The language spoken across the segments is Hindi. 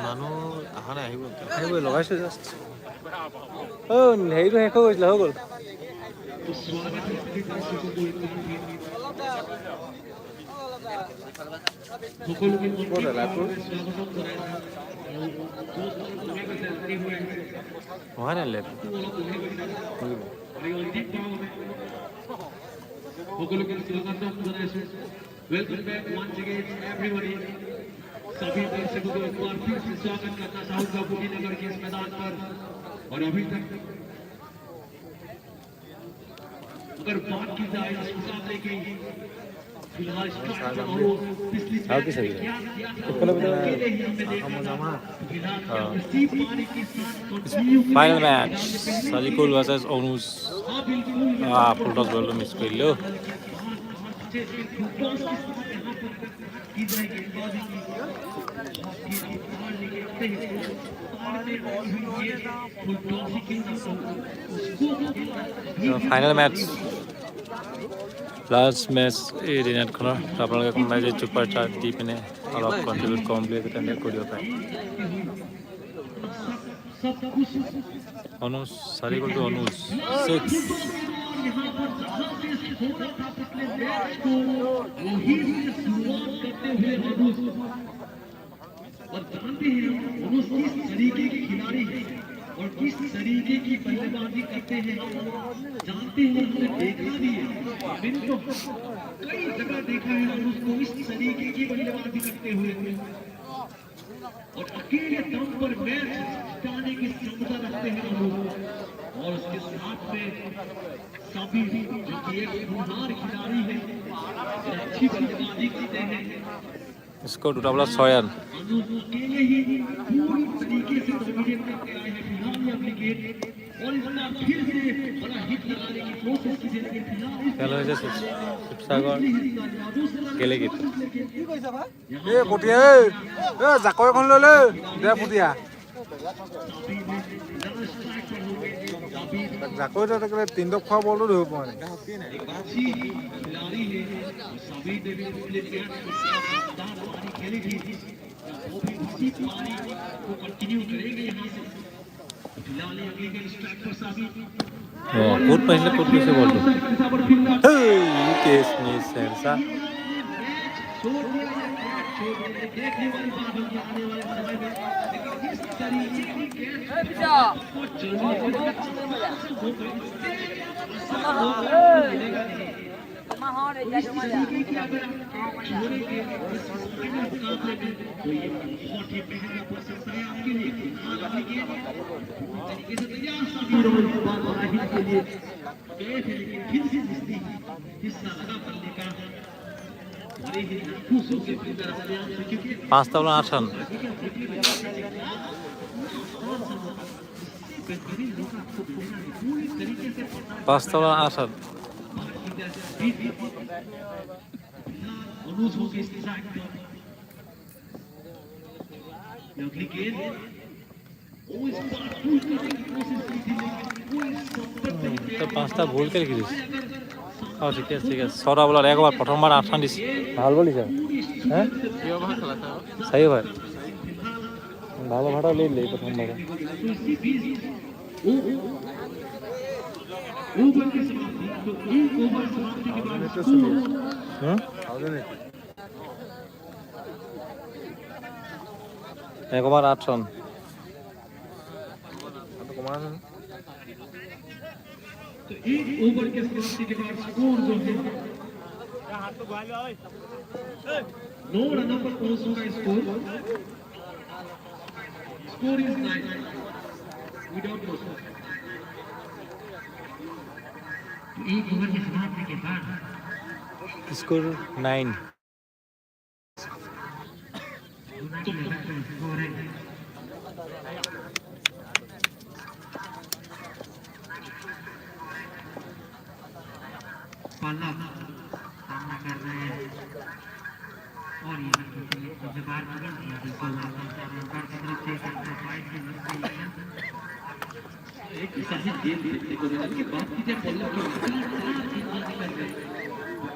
মানুহ অহা নাই, আহিব লগাইছো জাষ্ট। হেৰিটো শেষ হৈ গৈছিলে, হৈ গ'ল। অহা নাই late. Welcome back once again everybody. सभी दर्शकों को एक बार फिर से स्वागत करना चाहूंगा कुशीनगर के इस मैदान पर। और अभी तक अगर बात की जाए इस मुकाबले की, फिलहाल पिछली फाइनल मैच सलीकुल वर्सेस ओनुस। फुल टॉस बॉल मिस कर लो। फाइनल मैच लास्ट मैच এই দিনাতখনৰ আপোনালোকে কোনোবাই যে ছুপাৰ চাৰ্ট দি পিনে অলপ কণ্ট্ৰিবিউট কৰিম বুলি তেন্তে কৰিব পাৰে। অনুজ 4 গ'ল টু অনুজ 6। और जानते हैं अनुज किस तरीके के खिलाड़ी हैं और किस तरीके की बल्लेबाजी करते हैं, जानते हैं, हमने देखा भी है। मैंने तो कई जगह देखा है अनुज को इस तरीके की बल्लेबाजी करते हुए, और अकेले दम पर मैच जिताने की क्षमता रखते हैं अनुज। और उसके साथ में सभी जो कि एक होनहार खिलाड़ी है, अच्छी बल्लेबाजी करते हैं। Score 2 ball 6 run. अकेले ही पूरी तरीके से डोमिनेट करके आए हैं फिलहाल ये विकेट, और इस बार फिर से बड़ा हिट लगाने की कोशिश की जाती है। খেল হৈছে শিৱসাগৰ গেলেকীত। পঠিয়া জাকৈ এখন ললে দে পঠিয়া জাকৈটো থাকিলে 3 খোৱা বলটো ধৰিব পৰা নাই। ক'ত পাইছিলে, ক'ত গৈছে বলটো? কেছ মিছ সেন্সা। पाँच बॉल 8 रन। पाँच बॉल 8 रन। তো 5টা ভুল খেলি দিছে। ঠিকে আছে, ঠিক আছে। 6টা বলত একবাৰ প্ৰথমবাৰ 8 ৰান দিছে। ভাল বল দিছে। হ্যাঁ सही भाई भालो भाड़ा ले ले प्रथमबार। एक ओवर 8 रन। तो एक ओवर के समाप्ति के बाद स्कोर जो है 9 रनों पर पहुंच चुका score. Score is 9 without no score. एक ओवर की समाप्ति के बाद स्कोर 9। स्कोर है पाला सामना कर रहे हैं, और ये बार बदल दिया बिल्कुल एक साहिब गेम देखने को मिला कि बात की जब बल्ला की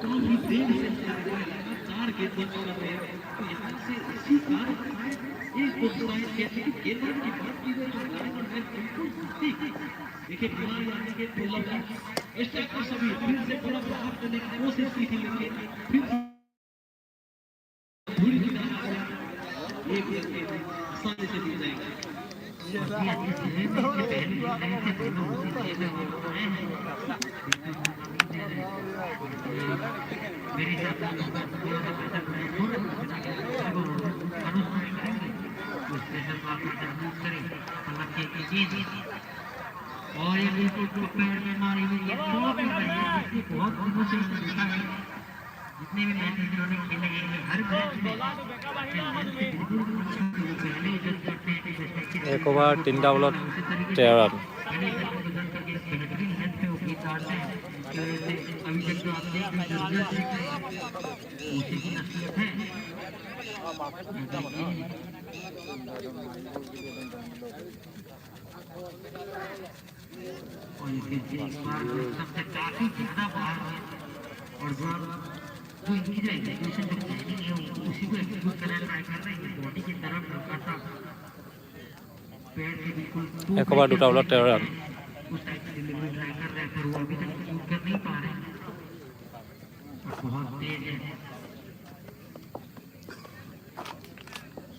काफी देर से लगातार लगातार गेंदबाज कर रहे हैं, तो यहाँ से इसी कारण एक प्रोत्साहन कहते हैं कि गेंदबाज की बात की जाए तो लाइन है बिल्कुल सटीक। देखिए बिहार यानी के दुर्लभ स्ट्राइकर सभी फिर से पूरा प्रहार करने की कोशिश की थी, लेकिन फिर धूल की तरह आ गया, एक आसानी से जीत जाएगा। और ये बिल्कुल पैर में मारी हुई ये बहुत दिनों से देखा है, जितने भी मैच इन्होंने खेले हैं हर मैच में एक ओवर 3টা বলত 13 রান। अभी तक जो आप देख रहे हैं उसी की नसीहत है। और इस बार सबसे काफी ज्यादा बाहर है, और जो इनकी जो एग्जीक्यूशन जो प्लानिंग है उसी को एग्जीक्यूट करना ट्राई कर रहे हैं। बॉडी की तरफ हल्का सा पैर से बिल्कुल एक ओवर 2টা বলত 13 রান। उस टाइप से डिलीवरी ट्राई कर रहे हैं, पर वो अभी तक शूट कर नहीं पा रहे हैं। बहुत तेज है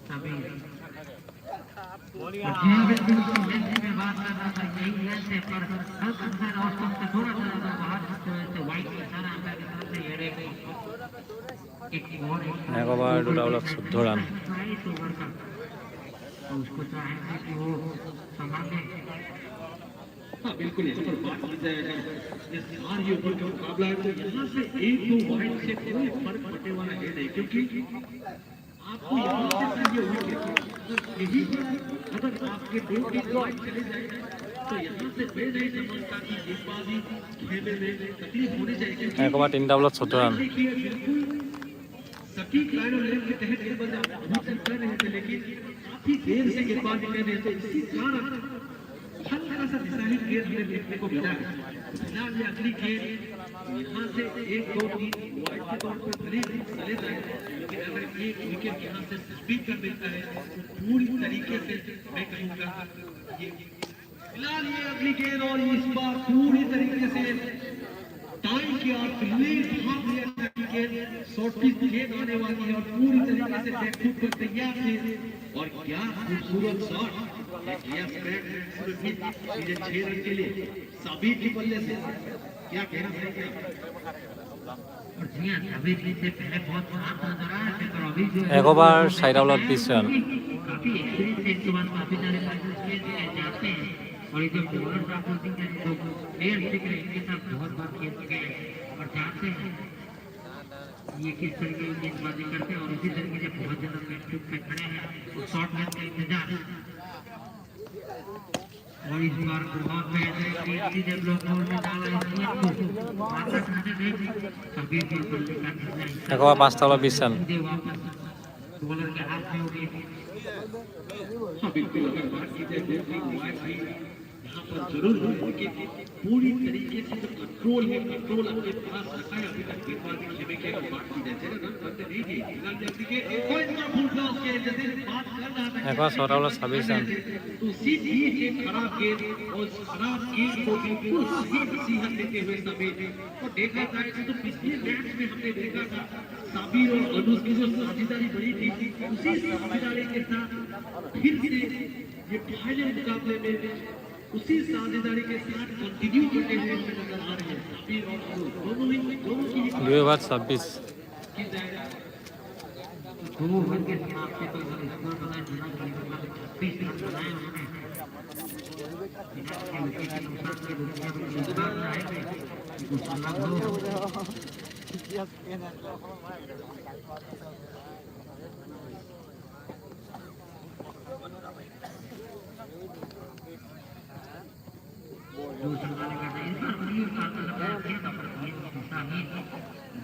सभी। बिल्कुल में बात कर रहा था यही लेंथ है, पर हल्का सा रास्ता से थोड़ा सा बाहर से वाइड में सारा अंदर की तरफ से ये एक और एक ओवर 2টা বলত 14 রান। उसको चाहेंगे कि वो संभाले। हाँ बिल्कुल, यहाँ पर बात की जाए अगर ये 4 ही ओवर का मुकाबला है तो यहाँ से 1-2 वाइड से कोई फर्क पड़ने वाला है नहीं, क्योंकि आपको यहाँ से चाहिए विकेट। यही अगर आपके 2-3 वाइड चले जाए तो यहाँ से मैं नहीं समझता कि गेंदबाजी खेलने में तकलीफ होनी चाहिए, क्योंकि एक ओवर 3টা বলত 14 রান। देखिए बिल्कुल सटीक लाइन और लेन के तहत गेंदबाजी अभी तक कर रहे थे, लेकिन काफी देर से गेंदबाजी कर रहे थे, इसी कारण हल्का सा दिशाहीन गेंद हमें देखने को मिला है। फिलहाल ये अगली गेंद यहाँ से 1-2-3 वाइड के तौर पर भले ही चले जाए, लेकिन अगर एक विकेट यहाँ से स्पीड कर देता है तो पूरी तरीके से मैं कहूँगा ये फिलहाल ये अगली गेंद, और इस बार पूरी तरीके से टाइम की और लेग भाग लिया गेंद शॉर्ट पिच गेंद आने वाली है और पूरी तरीके से बैकफुट पर तैयार थे, और क्या खूबसूरत शॉट यस बैक सीधे 6 रन के लिए साबिर के बल्ले से क्या कहना चाहेंगे। और जी अभी से पहले बहुत शांत नजर आया है, पर अभी जो एक ओवर 4টা বলত 20 রান। काफी एक्सपीरियंस है, इसके बाद काफी सारे मैचेस खेल जाते हैं, और ये जो बॉलर प्राप्ति के जो प्लेयर दिख रहे हैं इनके साथ बहुत बार खेल चुके हैं और जानते हैं ये किस तरीके की गेंदबाजी करते हैं, और इसी तरीके से बहुत ज्यादा बैकफुट पे खड़े हैं और शॉर्ट गेंद का इंतजार। और इस बार बहुत सीधे ब्लॉक होल में डाला है मारना चाहते थे कबीर के बल्ले का निर्णय एक ओवर 5টা বলত 20 রান। सीधे वापस बॉलर के हाथ में हो गई। हाँ बिल्कुल, अगर बात की जाए 2-3 वाइड भी यहाँ पर जरूर है, लेकिन पूरी तरीके से जो कंट्रोल है, कंट्रोल अपने पास रखा है अभी तक गेंदबाजी खेमे की अगर बात की जाए रन करते नहीं थे फिलहाल जल्दी के कोई ना फुल टॉस के जैसे बात कर रहा था एक ओवर 16টা বলত 26 রান। तो सीधी एक खराब गेंद और खराब गेंद को बिल्कुल सही नसीहत देते हुए साबिर, और देखा जाए तो पिछले मैच में हमने देखा था साबिर और अनुज की जो साझेदारी बड़ी थी, उसी साझेदारी के साथ फिर से ये फाइनल मुकाबले में उसी साझेदारी के साथ कंटिन्यू करते हुए नजर आ रहे हैं साबिर और अनुज दोनों की 2 ओवर 26। की जाए दो ओवर के समाप्ति पर अगर स्कोर बनाए बिना मतलब 36 रन बनाए उन्होंने बिना किसी विकेट के नुकसान के दुनिया में गेंदबाज आएंगे कुछ अलग हो। जो संभाले करते इस बार बड़ी काफी लंबा खेल था, पर ये हिस्सा ही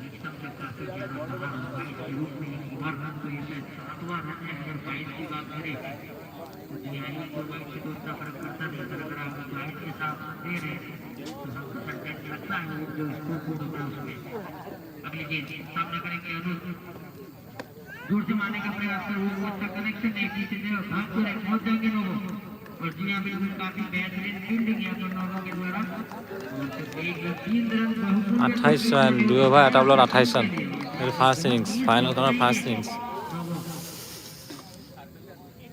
निश्चित से काफी ज्यादा रहा है के रूप में ओवर रन तो ये 7वां रन है। अगर 22 की बात करें तो दिहाई को वाइड से दूसरा फर्क करता नहीं, अगर आप 22 के साथ दे रहे तो हम लगता है जो स्कोर बोर्ड होगा उसमें। अगली गेंद सामने करेंगे अनुज दूर से मारने का प्रयास कर वो उसका कनेक्शन नहीं पीछे से भाग कर पहुंच जाएंगे लोगों और जी हाँ बिल्कुल काफी बेहतरीन फील्डिंग यहाँ पर नौरों के द्वारा एक 3 रन बहुत 28 রান 2 ওভার এটা বলত 28 রান এর ফার্স্ট ইনিংস ফাইনাল খনৰ ফার্স্ট ইনিংস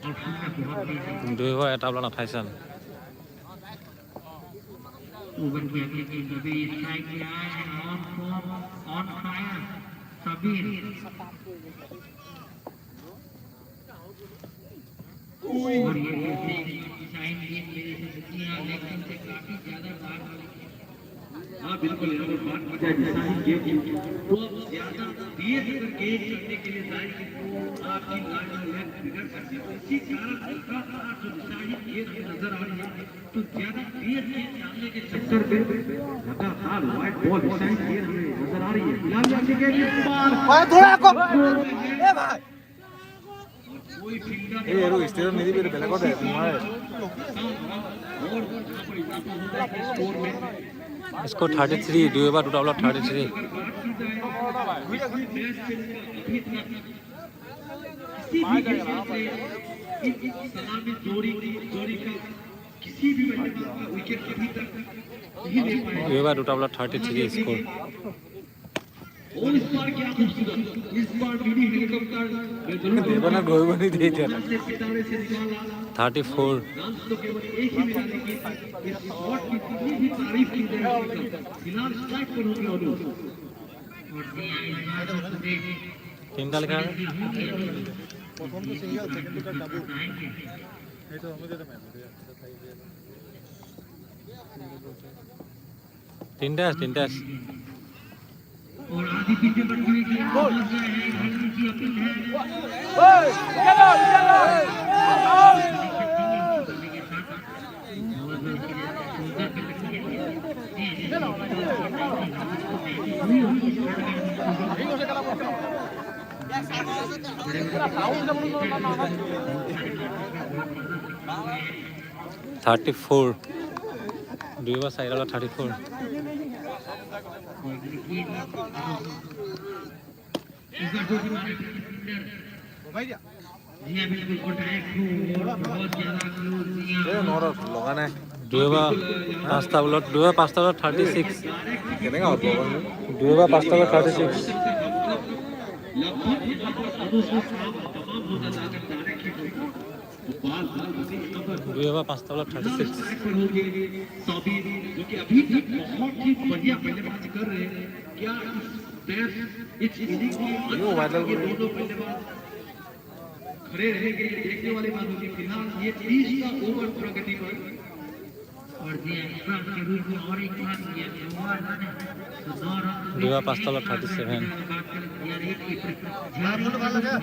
और पूरा बहुत तेज 2 ওভার এটা বলত 28 রান ओवर की अगली गेंद अभी स्ट्राइक पे आए हैं on form on fire Sabir और ये साइन गेंद मेरे से दुनिया लेकिन से काफी ज्यादा बाहर हाँ बिल्कुल यहाँ पर बात की जाए साहिल गेंद की तो ज्यादा तेज अगर गेंद करने के लिए साहिल आपकी लाइन में बिगड़ सकती है इसी कारण लगातार जो साहिल गेंद हमें नजर आ रही है तो ज्यादा तेज गेंद डालने के चक्कर में लगातार वाइड बॉल साहिल गेंद हमें नजर आ रही है फिलहाल जाके गेंद ए भाई कोई फील्डर এই আৰু ষ্টেডিয়াম নিদিবি বেলেগত নোৱাৰে स्कोर में স্কোর 33 2 ওভার দুটা বলত 33 किसी भी सलामी जोड़ी का किसी भी बल्लेबाज का विकेट अभी तक नहीं ले पाए 2 ওভার দুটা বলত 33 স্কোর और इस बार क्या खूबसूरत इस बार मिनी हेलीकॉप्टर দেৱনা গৈ বনি দিয়ে এতিয়া से सितारे से निकाला 34 रन तो केवल एक ही मिला लेकिन इस शॉट की कितनी भी तारीफ की जाए फिलहाल स्ट्राइक पर होंगे और और जी हाँ इस बार तो देख তিনটা লেখা আছে তিনটা আছে और आधी पीछे बढ़ती हुई गेंद पहुंच गए हैं हल्की सी अपील है থার্টি ফোর 2 ওভার সাইড বলত 34 এই নৰত লগা নাই 2 ওভার 5টা বলত 2 ওভার 5টা বলত 36 কেনেকৈ হ'ব 2 ওভার 5টা বলত 36 2 ओवर 5 बॉल 36 जो कि अभी तक बहुत ही बढ़िया बल्लेबाजी कर रहे हैं क्या इस इनिंग में दोनों बल्लेबाज खड़े रहेंगे देखने वाली बात होगी फिलहाल ये 30 का ओवर प्रगति पर और जी एक्स्ट्रा के रूप में और एक रन दिया ओवर रन तो 9 रन 2 ओवर 5 बॉल 37 यार एक झारखंड वाला है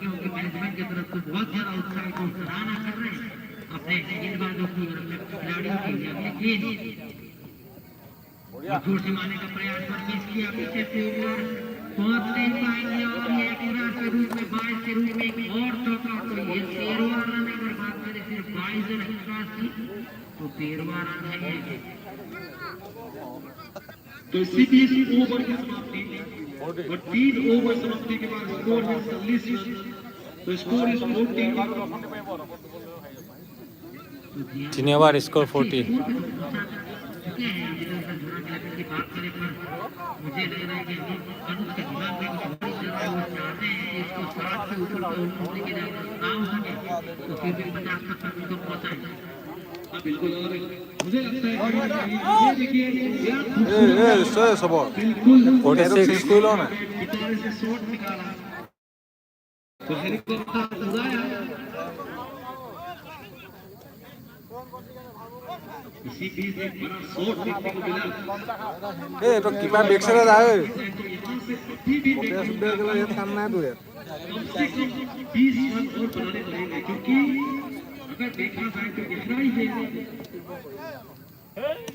क्योंकि मैनेजमेंट की तरफ से बहुत ज्यादा उत्साहित और सराहना कर रहे हैं अपने गेंदबाजों की और अपने खिलाड़ियों की अगली गेंद जोर से मारने का प्रयास पर मिस किया पीछे से ओवर पहुंच नहीं पाएंगे और ये एक रन के रूप में 22 के रूप में एक और चौका तो ये 13वां रन अगर बात करें सिर्फ 22 रन एक्स्ट्रा की तो 13वां रन है ये तो इसी बीच ओवर की समाप्ति और 3 ओवर समाप्ति के बाद स्कोर है 40 रन तो स्कोर इज 40 3 ओवर स्कोर 40 बात करें पर मुझे लग रहा है कि अनुज के दिमाग में कुछ बड़ी जरूरत वो चाहते हैं कि इसको 60 से ऊपर का उठने के लिए ना हो सके तो फिर भी 50 तक उनको पहुंचाए बिल्कुल और मुझे लगता है कि ये देखिए চব बिल्कुल 46 কৰি লওঁ না किनारे से शॉट निकाला तो हेलीकॉप्टर उड़ाया इसी बीच एक बड़ा शॉट देखने को मिला এই এইটো কিবা বেক চাইডে যায় तो यहाँ से अभी भी কটীয়া চুটীয়া গ'লে ইয়াত কাম নাই তোৰ ইয়াত कम से कम 20 रन और बनाने पड़ेंगे क्योंकि अगर देखा जाए तो गहराई है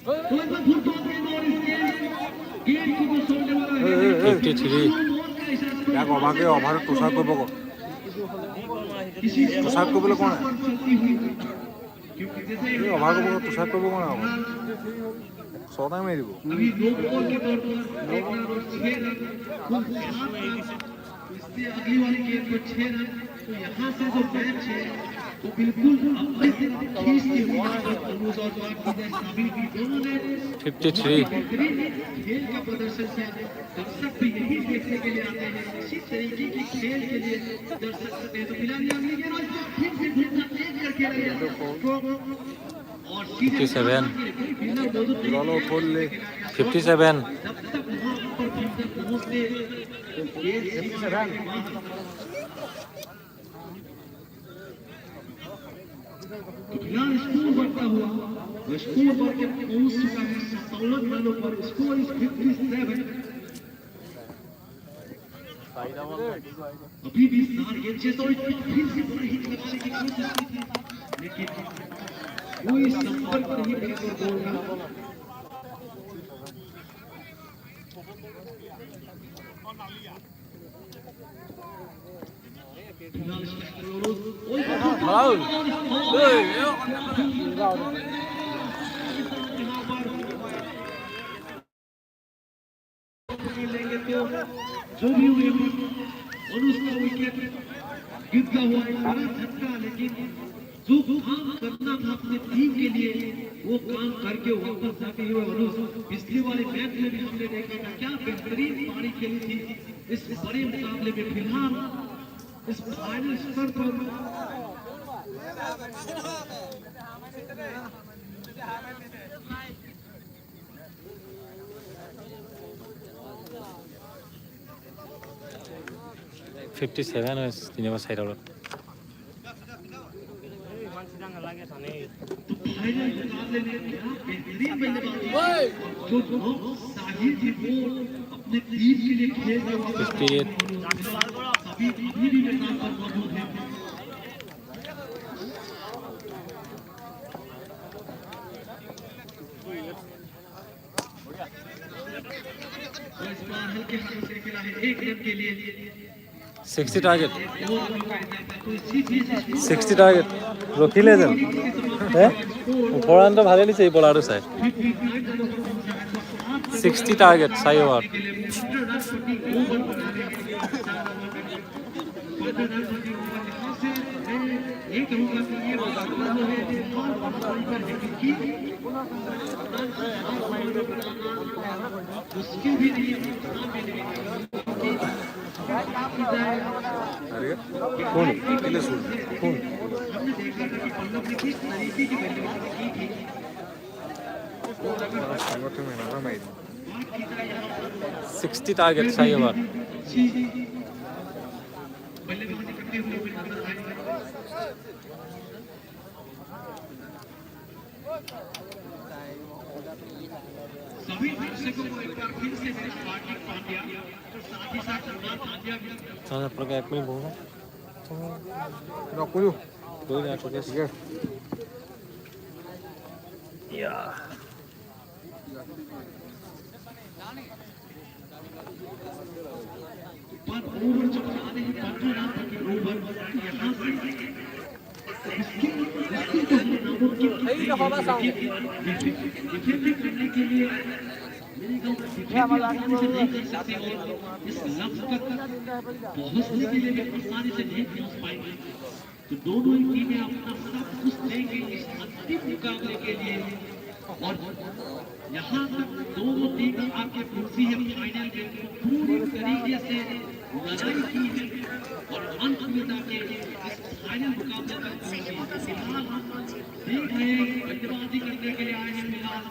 तो एक बार फिर तो गेंद और इस गेंद को छोड़ने वाला है 53 ইয়াক অভাগে অভাৰত প্ৰচাৰ কৰিব ক किसी প্ৰচাৰ কৰিবলৈ কোৱা নাই चलती हुई क्योंकि जैसे এই অভাৰ কৰিব প্ৰচাৰ কৰিব কোৱা নাই ছটাই মাৰি দিব अभी 2 बॉल के तौर पर 1 रन और 6 रन कुल 7 रन जीतते अगली वाली गेंद को 6 रन। तो यहाँ से जो मैच है वो बिल्कुल अपने से खींचते हुए अनुज और साबिर की दोनों ने 53 बेहतरीन खेल का प्रदर्शन किया। दर्शक भी यही देखने के लिए आते हैं, इसी तरीके की खेल के लिए दर्शक आते हैं। तो फिलहाल ये अगली गेंद फिर से घूमना तेज करके लगे और सीधे 57 दोनों खोल ले 57 जब तक वहां ऊपर फील्डर पहुंचते गेंद सीमा के बाहर। तो फिलहाल स्कोर बढ़ता हुआ स्कोर बढ़ के पहुंच चुका है 57 रनों पर। Score is 57। अभी भी स्टार गेंद से तो फिर से बड़ा हिट लगाने की कोशिश की थी, लेकिन कोई संपर्क नहीं मिला बॉल का। फिलहाल लेंगे तो जो भी हुए अनुज का विकेट गिरता हुआ एक बड़ा झटका, लेकिन जो काम करना था अपने टीम के लिए वो काम करके वापस जाते हुए अनुज पिछले वाले मैच में भी हमने देखा था क्या बेहतरीन पारी खेली थी इस बड़े मुकाबले में। फिलहाल इस फाइनल स्तर पर 57 है सिनेमा साइड और फाइनल मुकाबले में बेहतरीन बल्लेबाजी जो साहिल जी वो अपने टीम के लिए खेल रहे हैं। 58 अभी भी मैदान पर मौजूद हैं। इस बार हल्के हाथों से खेला है 1 रन के लिए 60 टार्गेट 60 60 টার্গেট রখিলে যেন হ্যাঁ 4 রানটা ভালো লিছে এই বলার সাইড 60 টার্গেট 6 ওভার मुश्किल भी नहीं कौन कौन हमने देखा था कि पल्लव ने किस तरीके की बल्लेबाजी की थी। संगठन में ना मैं 60 टार्गेट 6 ओवर बल्लेबाजी करते हुए भी नजर आएंगे। सभी दर्शकों को एक बार फिर से मेरे हार्दिक पांड्या और साथ ही साथ सलमान पांड्या भी चल पर का 1 मिनट बोलना रखो जो कोई ना ठीक है या पर ओवर जो बनाने हैं 15 रन प्रति ओवर यहाँ से डिफेंडिंग करने के लिए मेरे गांव डिफेंडिंग से नहीं कर सकते और इस लक्ष्य तक पहुंचने के लिए भी आसानी से नहीं पहुंच पाएंगे। तो दोनों ही टीमें अपना सब कुछ देंगे इस अंतिम मुकाबले के लिए और यहाँ तक दोनों टीम आके पहुंची है फाइनल में पूरी तरीके से लड़ाई की है और अंत में जाके इस फाइनल मुकाबले तक पहुंची। फिलहाल हम देख रहे हैं बल्लेबाजी करने के लिए आए हैं फिलहाल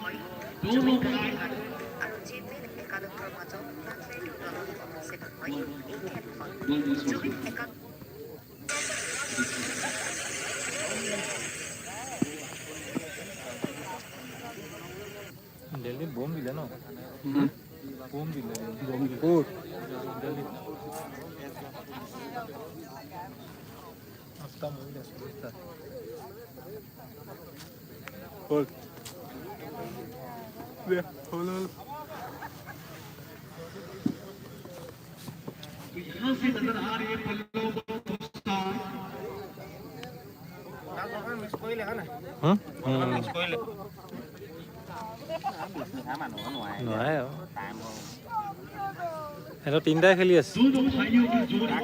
दोनों भाई दिल्ली बॉम्ब दिले ना बॉम्ब दिले कोट Delhi asta muy de suelta खोल ले खोल यहाँ से नजर आ रही है पल्लव no hay এটা তিনটাই খেলি আছে दोनों भाइयों की जोड़ी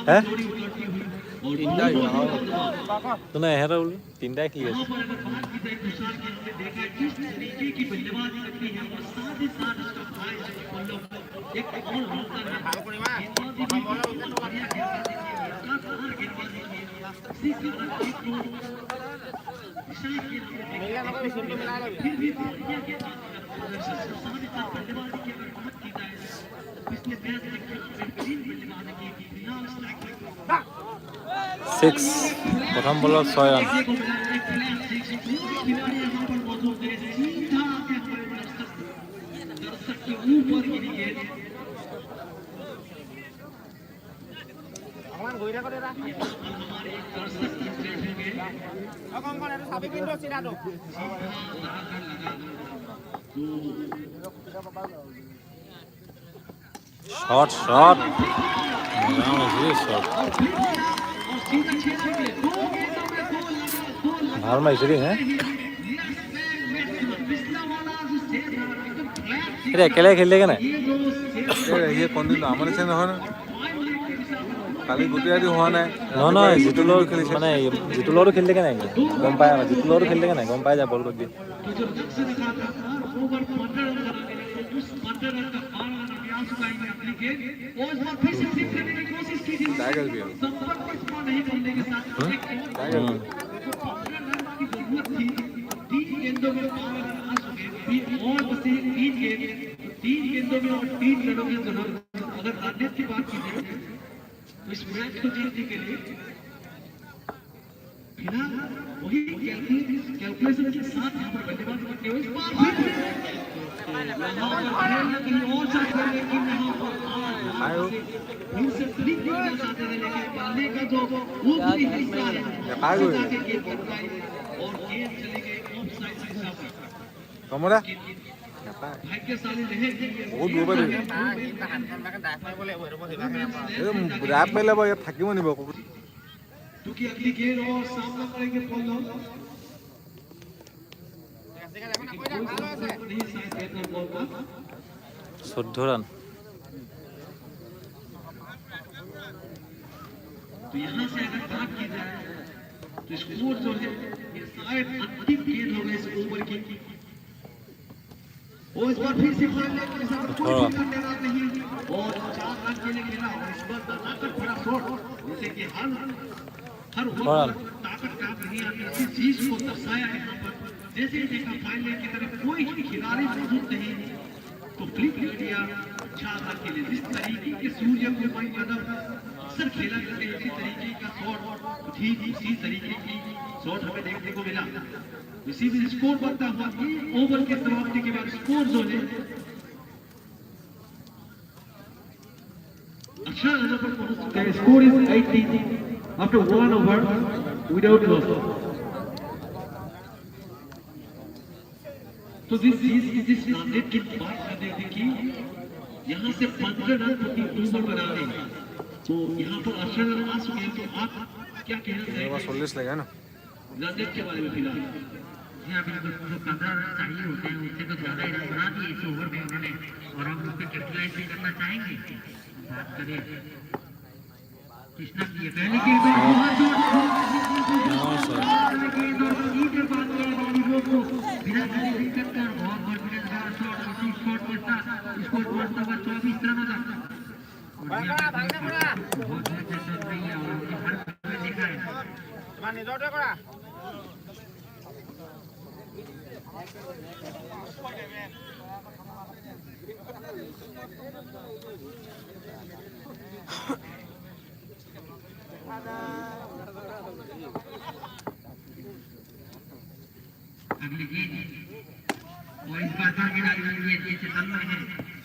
হে जोड़ी उतरती हुई और শুনে এহেঁতৰ বোলো তিনটাই খেলি আছে यहाँ पर अगर बात की जाए तुषार की, हमने देखा है किस तरीके की बल्लेबाजी करती है और साथ ही साथ उसका भाई जो पल्लव एक और होता है गेंदबाजी भी बढ़िया गेंदबाजी की है, लगातार गेंदबाजी की है। इसी कारण एक तो तुषार की हमने देखा है, फिर भी बढ़िया गेंदबाजी का प्रदर्शन, साथ ही साथ बल्लेबाजी की अगर बात की जाए तो पिछले मैच में बेहतरीन बल्लेबाजी की, फिलहाल स्ट्राइक रेट 6 প্ৰথম বলত 6 ৰান देखने को मिला है। फिलहाल खिलाड़ी यहाँ पर मौजूद है, सीधा आके हमारे दर्शक के ऊपर गिरी गेंद। हमारे एक दर्शक की बैठेंगे, শট শট শট और सीधा छेड़ेंगे, दो गेंदों में दो लगा, दो लगा। ভাল মাৰিছে দেই হে पिछला वाला जो सेव है, एकदम फ्लैट এতিয়া একেলগে খেলি থাকে নাই ये जो सेव এই কোনদিন আমাৰ নিচিনা নহয় ন কালি গোটেই ৰাতি হোৱা নাই নহয় নহয় জিতুৰ লগত খেলিছে মানে জিতুৰ লগতো খেলি থাকে নাই গম পাই আমাৰ জিতুৰ লগতো খেলি থাকে নাই গম পাই যায় বল কৰি দিয়ে तो जो लक्ष्य रखा था ओवर 15 रन बनाने के लिए, उस 15 रन का 12 रन अभ्यास उठाएंगे अपनी गेंद और इस बार फिर से सिक्स करने की कोशिश की थी, टाइगर भी है। संपर्क इस्तेमाल नहीं करने के साथ एक टाइगर भी। 15 रन की जरूरत थी, 3 गेंदों में 12 रन आ चुके हैं, और बस 3 गेंदों में और 3 रनों की जरूरत। अगर आदित्य की बात की जाए तो इस मैच को जीतने के लिए फिलहाल वही कैलकुलेशन के साथ यहाँ पर बल्लेबाजी करते हुए इस बार फिर से यहाँ पर खेलना कहीं और से खेले, लेकिन यहाँ पर फिर से फ्लिक करना चाहते थे, लेकिन बल्ले का जो ऊपरी हिस्सा है सीधा के गेंद पर गई और गेंद चली गई ऑफ साइड दिशा पर। কমৰা भाग्यशाली रहे বহুত দূৰ পৰা ধৰিব ৰাপ পেলাব ইয়াত থাকিব নিব क्योंकि अगली गेंद और सामना करेंगे पल्लव नहीं शायद बेहतर बॉल का 14 ৰান तो यहाँ से अगर बात की जाए तो स्कोर जो है ये शायद अंतिम गेंद होगा इस ओवर की और इस बार फिर से फाइनल के साथ कोई भी करने वाला नहीं और 4 रन के लिए खेला और इस बार ताकत भरा शॉट जैसे कि हर ओवर ताकत काम नहीं आती, इसी चीज को दर्शाया यहाँ पर। जैसे ही देखा फाइनल की तरफ कोई खिलाड़ी मौजूद नहीं तो फ्लिक कर दिया 4 रन के लिए। जिस तरीके के सूर्य कुमार यादव अक्सर खेला करते हैं, इसी तरीके का शॉट ठीक इसी तरीके की शॉट हमें देखने को मिला। इसी में स्कोर बनता हुआ कि ओवर के समाप्ति के बाद स्कोर जो है अच्छा रनों पर पहुंच चुका है। Score is 18 after 1 over without loss. तो दिस टारगेट की बात कर रहे थे कि यहाँ से 15 रन प्रति ओवर बना रहे हैं, तो यहाँ पर 18 रन आ चुके हैं। तो आप क्या कहना चाहेंगे 40 लगा ना टारगेट के बारे में? फिलहाल जी हाँ बिल्कुल, जो 15 रन चाहिए होते हैं उससे तो ज़्यादा ही रन बना दिए इस ओवर में उन्होंने, और हम उस पर कैपिटलाइज भी करना चाहेंगे। बात करें कृष्णा की पहली गेंद में बहुत गेंद और सीधे बात किया बॉलीवुड को बिना किसी दिक्कत का बहुत कॉन्फिडेंस वाला शॉट, इसी शॉट के साथ स्कोर पहुंचता हुआ 24 रनों तक। बहुत बेहतर चल रही है और उनके हर में देखा है अगली गेंद और इस बार ये चेतन में है,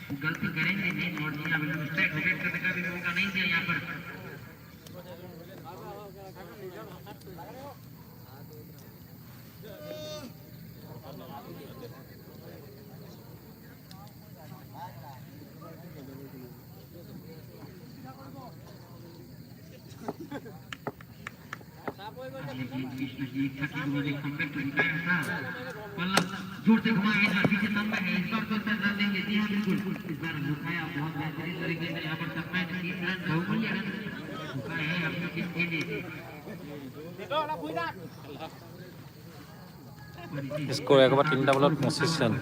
वो गलती करेंगे नहीं और यहाँ पर मिस्टेक विकेट करने का भी मौका नहीं दिया यहाँ पर। कृष्ण जी एक था कि उन्होंने कमबैक दिखाया था, पल्लव जोर से घुमाया, इस बार पीछे लंबा है, इस बार तो सर रन लेंगे। जी हाँ बिल्कुल, इस बार लुकाया बहुत बेहतरीन तरीके से यहाँ पर सकता है 3 रन बहुमूल्य रन लुकाया है अपनी टीम के लिए। स्कोर एक बार 3টা বলত 25 রান।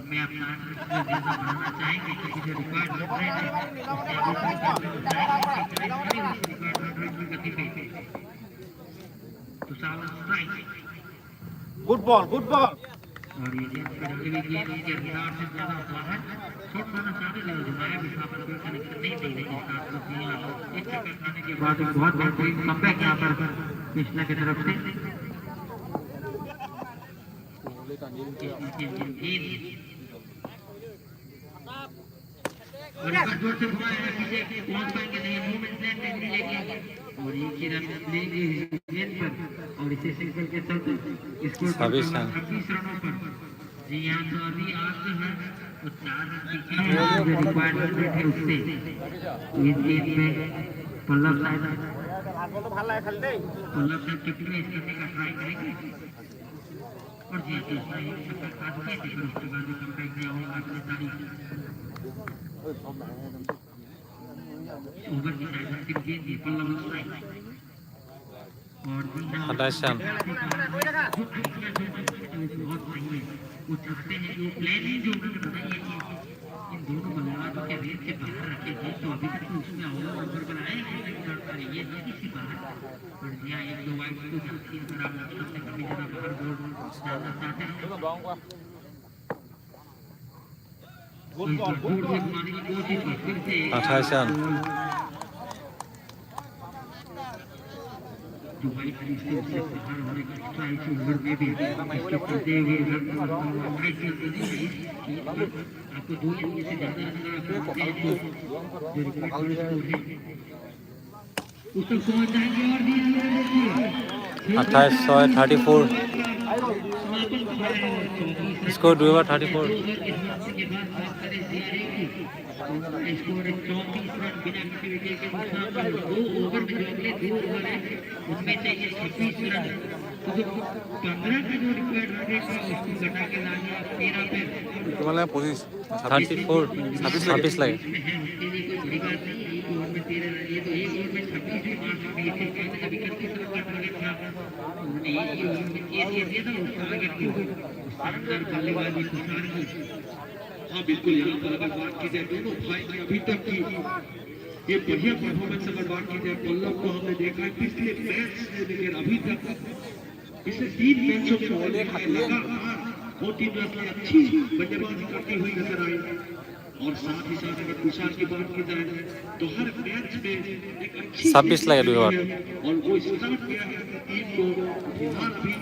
मैं अपना जैसा बनाना चाहेंगे क्योंकि जो रिकॉर्ड रन रेट है तो साल स्ट्राइक गुड बॉल और ये गेंद कभी भी गेंद के अंदर से ज्यादा बाहर शॉट मारना चाहते थे घुमाया भी था पर कोई कनेक्शन नहीं दे रही है। साथ में एक चक्कर खाने के बाद एक बहुत बेहतरीन कमबैक यहाँ पर कृष्णा की तरफ से और एक बार जोर से घुमाया है, पीछे पहुंच पाएंगे नहीं, मूवमेंट प्लान में मिलेगी और एक ही रन लेंगे गेंद पर और इसे सिंगल के चलते स्कोर 26 रन। 26 रनों पर। जी हाँ, तो अभी आगे है तो 4 रन पीछे है जो रिक्वायरमेंट रेट है उससे। इस गेंद में पल्लव शायद कैप्टन इस करने का ट्राई करेंगे और जी कृष्णा एक चक्कर काट के फिर उसके बाद कम बैक दिया होगा अपने तारीफ ओवर की टाइम गेंद थी पल्लव स्ट्राइक और 28 रन। बहुत सही है। वो चाहते हैं कि वो प्लान ही जो उन्होंने बनाई है कि इन दोनों बल्लेबाजों के रेस के बाहर रखे गए तो अभी तक तो उसमें ऑल ओवर बनाए नहीं कर पा रही है किसी बाहर और जिया 1-2 वाइड तो जाती है। अगर आप अपने कभी जरा बाहर बोल डालना चाहते हैं तो इस बार जोर से घुमाने की कोशिश और फिर से 28 रन। जो वाइड से बाहर होने का स्ट्राइक ओवर में भी इसके चलते हुए आपको 2 इनिंग से ज्यादा रन अगर आप करते हैं तो जो रिकॉर्ड स्कोर है उस तक पहुंच जाएंगे और भी 28 6 34 स्कोर 2 ओवर 34। स्कोर 34 रन बिना किसी विकेट के नुकसान पर 2 ओवर में जो अगले 2 ओवर है उसमें चाहिए 26 रन तो जो 15 का जो रिक्वायर्ड रन रेट था उसको घटा के लाने 13 पे तुम्हाला 25 34 26 लगे। इसमें है उसके लिए कोई बड़ी बात नहीं। एक ओवर में 13 रन ये तो एक ओवर में 26 भी मार सकते हैं। कभी 31 रन का टारगेट था उन्होंने एक ही ओवर में किया था उसका टारगेट को शानदार बल्लेबाजी तुषार की। हाँ बिल्कुल, यहाँ पर अगर बात की जाए दोनों भाई की अभी तक की ये बढ़िया परफॉर्मेंस अगर बात की जाए पल्लव को हमने देखा है पिछले मैच से लेकर अभी तक पिछले 3 मैचों में लगातार वो टीम अच्छी बल्लेबाजी करती हुई नजर आई और साथ ही साथ अगर तुषार की बात की जाए तो हर मैच में एक अच्छी 26 लगे 2 ओवर और वो स्टार्ट किया है टीम को फिलहाल भी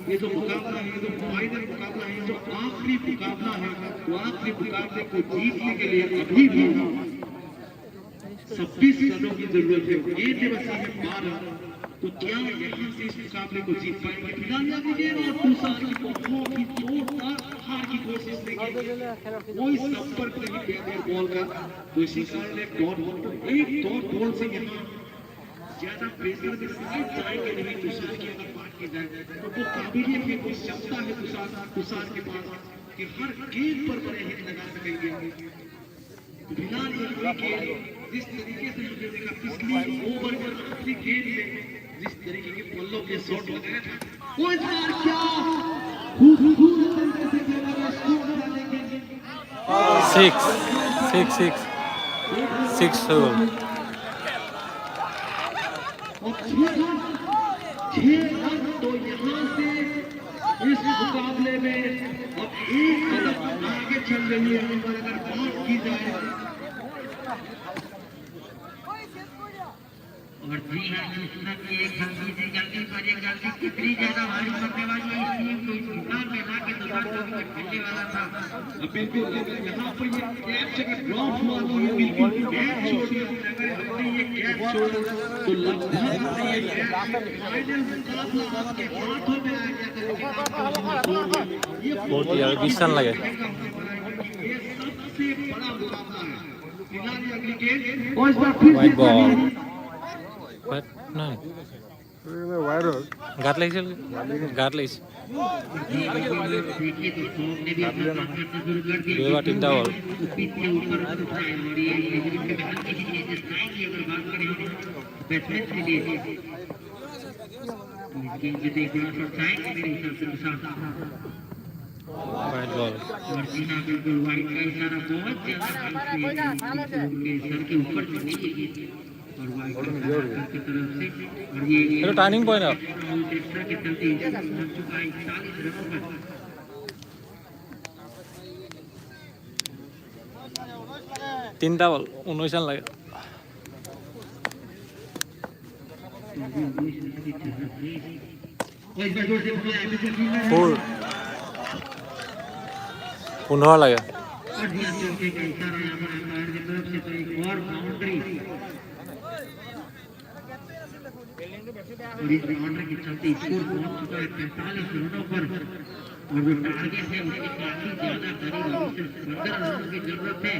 ये जो मुकाबला है, जो फाइनल मुकाबला है, जो आखिरी मुकाबला है, तो आखिरी मुकाबले को जीतने के लिए अभी भी 26 रनों की जरूरत है। ये दिवस है 12 तो क्या यहाँ से इस मुकाबले को जीत पाएंगे? फिलहाल यहाँ गेंद और तुषार की बहुत ही जोरदार हार की कोशिश देखेंगे कोई संपर्क नहीं किया बॉल का तो इसी कारण एक डॉट बॉल से यहाँ ज्यादा प्रेशर के साथ जाएंगे नहीं। तुषार की अगर बात की जाए तो वो काबिलियत है, वो क्षमता है तुषार के पास कि हर गेंद पर बड़े हिट लगा सकेंगे। फिलहाल जिस तरीके से हमने देखा पिछली ओवर में आखिरी गेंद में जिस तरीके के पल्लों के शॉट लगाए थे वो इस बार क्या खूबसूरत तरीके से खेला स्कोर डालेंगे 6 ओवर और 6 रन तो यहाँ से इस मुकाबले में अब एक कदम आगे चल रही है। अगर बात की जाए और जी हाँ कृष्णा की एक गलती से गलती पर एक गलती कितनी ज्यादा भारी पड़ने वाली है इस टीम को इस मुकाम में ला के दुकान को भी खेलने वाला था। बिल्कुल यहाँ पर ये कैच अगर ड्रॉप हुआ तो ये बिल्कुल कैच छोड़ दिया। अगर हमने ये कैच छोड़ा तो लगभग ये फाइनल मुकाबला आपके हाथों में आ गया बहुत ही 20 रन लगे। ये सबसे बड़ा मुकाबला है। फिलहाल अगली गेंद और इस बार फिर वाइड बॉल नहीं वायर গাত লাগিছিল গাত লাগিছে देखिए तो सोम ने भी अपना काम करना शुरू कर दिया। দুইবাৰ তিনিটা বল पीछे ऊपर उठाए और ये लेकिन के हल्की सी चेंजेस आएंगी अगर बात करें हम बैट्समैन के लिए तो इस गेम के देख बड़ा शॉट जाएंगे मेरे हिसाब से विशाल वाइड बॉल और जी हाँ बिल्कुल वाइड का इशारा बहुत ज्यादा हाइट से उनके सर के ऊपर चढ़ी है ये और वाइड की तरफ से और ये এটা টার্নিং পয়েন্ট আপ एक्स्ट्रा के चलते लग चुका है 41 रनों पर তিনিটা বল 19 রান লাগে और इस बार जोर से बोला है बिल्कुल फील्डर है 15 লাগে और जी हाँ चौके का इशारा यहाँ पर अंपायर की तरफ से तो एक और बाउंड्री और इस बाउंड्री के चलते स्कोर पहुंच चुका है 45 रनों पर और जो टारगेट है उसके काफी ज्यादा करीब अभी सिर्फ 15 रनों की जरूरत है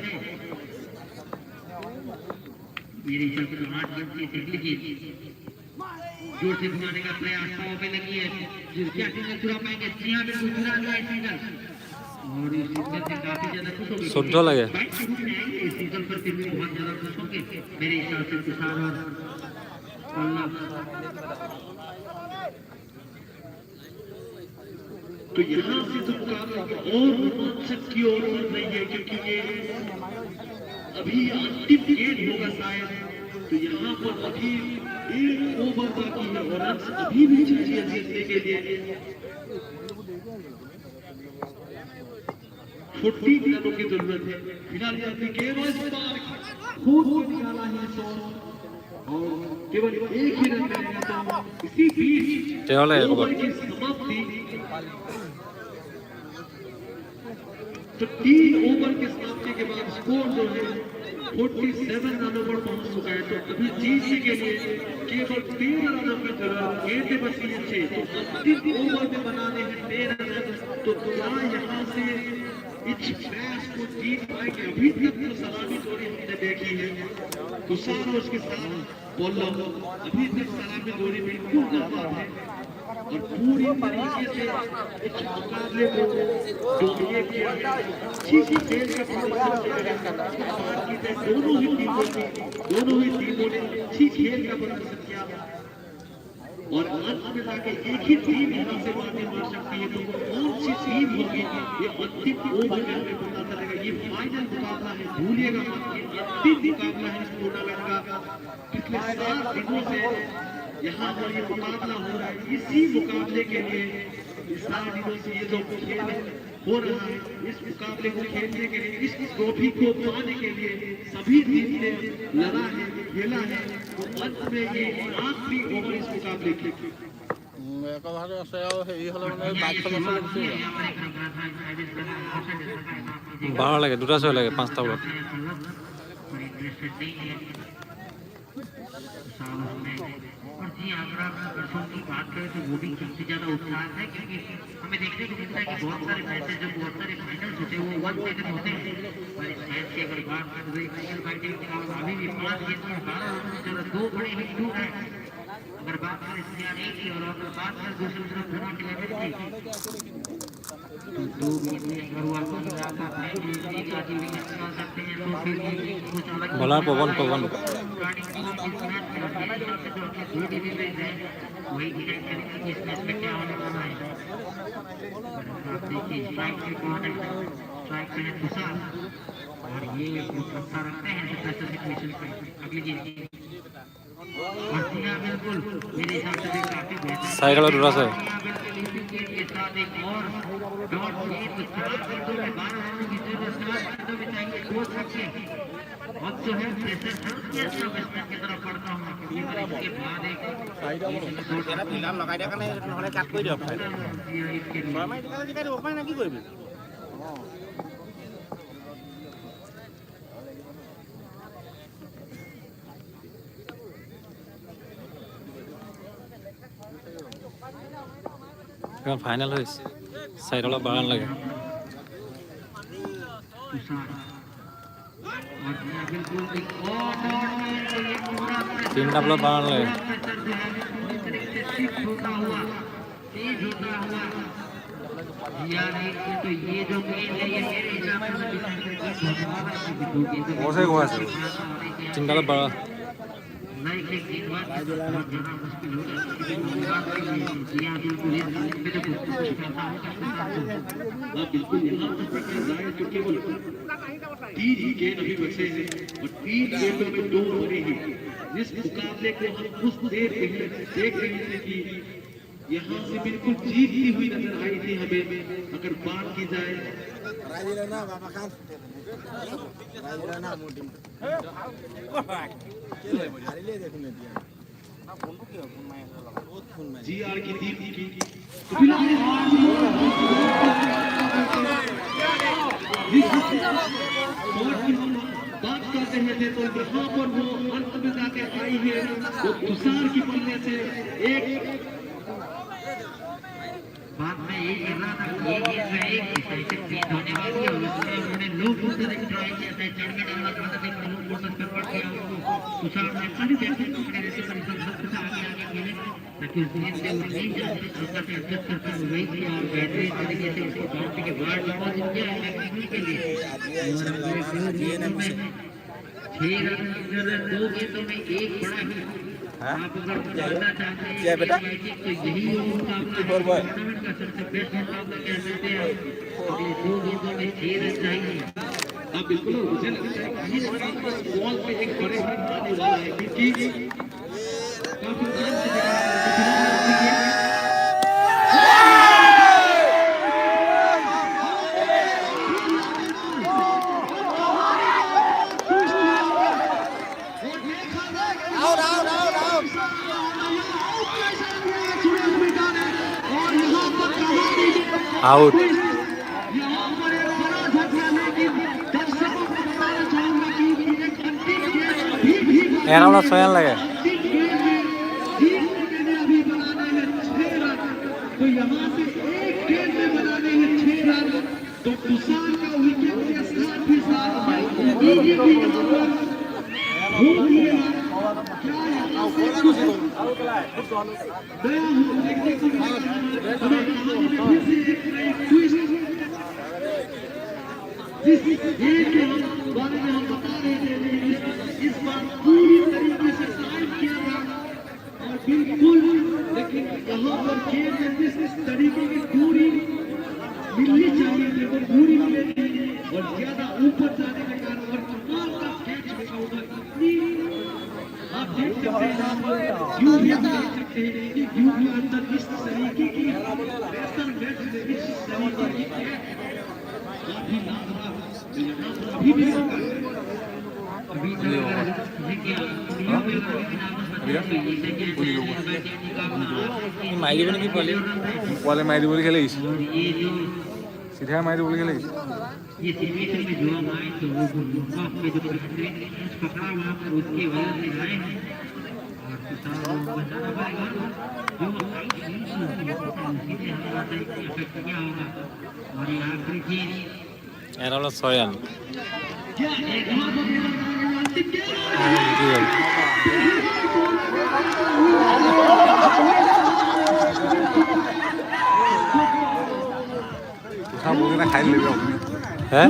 मेरे हिसाब से 8 रन से देख लीजिए जोर से घुमाने का प्रयास पाव पे लगी है क्या सिंगल चुरा पाएंगे जी हाँ बिल्कुल चुरा लिया है सिंगल और इस सिंगल से काफी ज्यादा खुश हो गए 14 लगे इस सिंगल पर फिर भी बहुत ज्यादा खुश होंगे मेरे हिसाब से किसान और पल्लव तो यहाँ से तो मुकाबला और रोमांचक की ओर बढ़ रही है क्योंकि ये अभी अंतिम गेंद होगा शायद तो यहाँ पर अभी 1 ओवर बाकी है और रन अभी भी चाहिए जीतने के लिए 40 रनों की जरूरत है फिलहाल ये अपनी गेंद इस बार खूब निकाला है शॉट और केवल एक ही रन मिलेगा तो इसी बीच তেও লাগে ओवर की समाप्ति तो 3 ओवर की समाप्ति के बाद स्कोर जो है 47 रनों पर पहुंच चुका है तो अभी जीतने के लिए केवल 13 रनों की जरूरत गेंदें बची हैं 6 तो अंतिम ओवर में बनाने हैं 13 रन तो क्या यहाँ से इस मैच को जीत पाएंगे अभी तक जो सलामी जोड़ी हमने देखी है तुषार और उसके साथ पल्लव अभी तक सलामी जोड़ी बिल्कुल नाकाम है और पूरी तरीके से इस मुकाबले को डोमिनेट किया गया अच्छी खेल का प्रदर्शन किया गया दोनों ही टीमों ने अच्छी खेल का प्रदर्शन किया और अंत में जाके एक ही टीम यहाँ से बातें मार सकती है तो वो कौन सी टीम होगी ये अंतिम ओवर में हमें पता चलेगा ये फाइनल मुकाबला है भूलिएगा मत ये अंतिम मुकाबला है इस टूर्नामेंट का पिछले 7 दिनों से यहाँ पर ये मुकाबला हो रहा है इसी मुकाबले के लिए इस 7 दिनों से ये जो खेल हो रहा है इस मुकाबले को खेलने के लिए इस ट्रॉफी को पाने के लिए सभी टीम ने लड़ा है खेला है तो अंत में ये आखिरी ओवर इस मुकाबले की একেবাৰে আছে আৰু হেৰি হ'লে মানে বাইকখন আছে গুচি যায় 12 লাগে দুটা 6 লাগে 5টা বলত और जी अगर आप दर्शकों की बात करें तो वो भी काफी ज्यादा उत्साह है क्योंकि हमें देखने को मिलता है कि बहुत सारे मैचेस जो बहुत सारे फाइनल्स होते हैं वो 1 सेकंड होते हैं और इस मैच की अगर बात करें तो फाइनल फाइटिंग के बाद अभी भी 5 गेंद में 12 रन से ज्यादा 2 बड़े हिट 2 है अगर बात करें सीआरए की और अगर बात करें दूसरी तरफ धोनी के लेवल की तो 2 गेंद में अगर वो आपको मिला तो अपने एक आदमी विकेट निकाल सकते हैं तो फिर ये कुछ अलग बॉलर पवन वही डिसाइड करेंगे कि इस मैच में क्या होने वाला है आप देखिए स्ट्राइक पे कौन है स्ट्राइक पे है तुषार और ये अच्छा रखते हैं प्रेशर सिचुएशन पे अगली गेंद और जी हाँ बिल्कुल मेरे हिसाब से भी काफी बेहतर साइड वाला दूसरा से के साथ एक और डॉट गेंद तो 4 गेंदों में 12 रनों की जरूरत 4 गेंदों में चाहिए 2 छक्के अब जो है प्रेशर सबसे अच्छा बैट्समैन की तरफ पड़ता हूँ क्योंकि इसके बाद एक এটা ফিল্ডাৰ লগাই দিয়াৰ কাৰণে নহ'লে কাট কৰি দিয়ক इसके लिए গৰমাই দিলে জিকাই দিব উপায় নাই কি কৰিবি এখন ফাইনেল হৈছে সাইড वाला 12 লাগে तुषार और बिल्कुल एक और दौड़ में तो ये पूरा तीन डबल बाण ले प्रेशर जो है पूरी तरीके से शिफ्ट होता हुआ तेज होता हुआ यार तो ये जो गेंद है ये मेरे हिसाब से बहुत हुआ सर तीन डबल बाण नए के गेंदबाज बहुत ज़्यादा मुश्किल हो रहा है यहाँ बिल्कुल इस पे तो कुछ करता है बिल्कुल यहाँ पर जाए तो केवल 3 ही गेंद अभी बचे हैं और 3 गेंदों में 2 बने हैं। जिस मुकाबले को हम कुछ देर पहले देख रहे थे कि यहाँ से बिल्कुल जीतती हुई नजर आई थी हमें, अगर बात की जाए GR की टीम की बात करते हैं थे तो यहाँ पर वो अंत में जाके आई है वो तुषार की पल्ले से एक बात में यही कर रहा था ये गेंद में एक डिसाइसिव गेंद होने वाली है और उसमें उन्होंने लो फोर्सेस एक ट्राई किया था चढ़ के डालना चाहता था लो फोर्सेस पे पड़ गया उनको तुषार ने सारी बैटिंग पकड़े रहते पर इस वक्त से आगे खेले ताकि उस गेंद से वो नहीं जाते छोटा से एडजस्ट करते हुए वही किया और बेहतरीन तरीके से उसको बाउंड्री के बाहर डिपॉजिट किया बैटिंग के लिए और हमारे पूरे गेंद में 6 रन 2 गेंदों में एक बड़ा ही आप अगर जानना चाहते हैं तो यही मुकाबला टूर्नामेंट का सबसे बेस्ट मुकाबला कह सकते हैं और ये 2 गेंदों में 6 रन चाहिए। हाँ बिल्कुल मुझे लगता है कि इस बॉल पे एक बड़े रन आने वाला है क्योंकि काफी टाइम से आउट एराउंड स्वयं लगे तो यहाँ से एक गेंद में बनाने हैं 6 रन तो तुषार का विकेट के साथ ही साथ इस बार पूरी तरीके से टाइम किया था और बिल्कुल लेकिन यहाँ पर गेंद में जिस तरीके की दूरी मिलनी चाहिए थी वो दूरी मिलेगी और ज्यादा ऊपर जाने के कारण और कमाल का कैच लगा होगा इतनी आप देख सकते हैं यू भी देख सकते हैं कि यू भी अंदर इस तरीके की प्रेशर मैच में इस तरीके की काफी लाजवाब यहाँ पर अभी भी माइली बने की पहले वाले मारी बोली खेले सीधा मारी बोली खेले ये सिचुएशन में जो हम आए तो वो गुरुमुखा में जो बेहतरीन पकड़ा वहाँ पर उसकी वजह से आए हैं और किसान बचाना पड़ेगा जो सीधे हमारा इफेक्ट क्या होगा और ये आखिरी चीज एराउंड स्वयं बोल ना खाई ले है